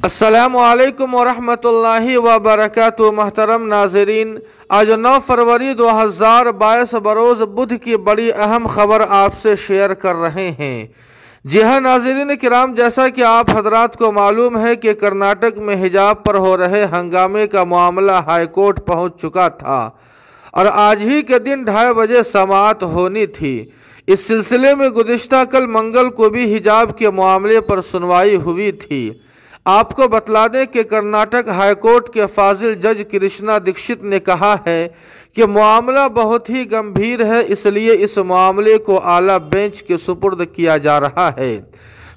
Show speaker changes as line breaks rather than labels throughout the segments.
अस्सलामु अलैकुम वरहमतुल्लाहि वबरकातुहू। महतरम नाज़रीन, आज 9 फरवरी 2022 बरोज़ बुध की बड़ी अहम खबर आपसे शेयर कर रहे हैं। जी हाँ नाज़रीन किराम, जैसा कि आप हजरात को मालूम है कि कर्नाटक में हिजाब पर हो रहे हंगामे का मामला हाई कोर्ट पहुँच चुका था और आज ही के दिन 2:30 बजे समाअत होनी थी। इस सिलसिले में गुज़िश्ता कल मंगल को भी हिजाब के मामले पर सुनवाई हुई थी। आपको बतला दें कि कर्नाटक हाई कोर्ट के फाजिल जज कृष्णा दीक्षित ने कहा है कि मामला बहुत ही गंभीर है, इसलिए इस मामले को आला बेंच के सुपुर्द किया जा रहा है।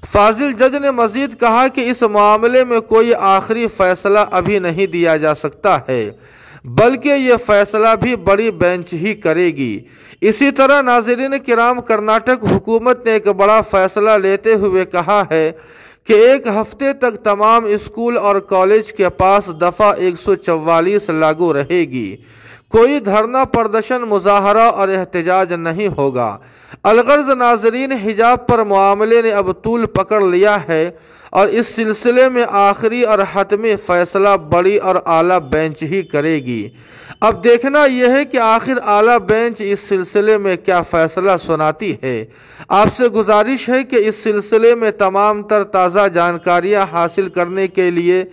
फाजिल जज ने मजीद कहा कि इस मामले में कोई आखिरी फैसला अभी नहीं दिया जा सकता है, बल्कि ये फैसला भी बड़ी बेंच ही करेगी। इसी तरह नाज़रीन किराम, कर्नाटक हुकूमत ने एक बड़ा फैसला लेते हुए कहा है कि 1 हफ्ते तक तमाम स्कूल और कॉलेज के पास दफ़ा 144 लागू रहेगी। कोई धरना प्रदर्शन, मुजाहरा और एहतजाज नहीं होगा। अलगर्ज नाजरीन, हिजाब पर मामले ने अब तूल पकड़ लिया है और इस सिलसिले में आखिरी और हतमी फैसला बड़ी और आला बेंच ही करेगी। अब देखना यह है कि आखिर आला बेंच इस सिलसिले में क्या फैसला सुनाती है। आपसे गुजारिश है कि इस सिलसिले में तमाम तर ताज़ा जानकारियाँ हासिल करने के लिए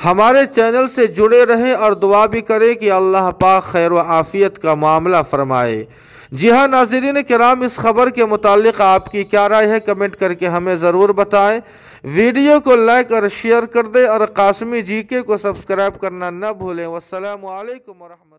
हमारे चैनल से जुड़े रहें और दुआ भी करें कि अल्लाह पाक खैर व आफियत का मामला फरमाए। जी हाँ नाज़रीन किराम, इस खबर के मुतालिक आपकी क्या राय है, कमेंट करके हमें ज़रूर बताएं। वीडियो को लाइक और शेयर कर दें और कासमी जीके को सब्सक्राइब करना न भूलें। वस्सलामु अलैकुम वरहमतुल्लाह।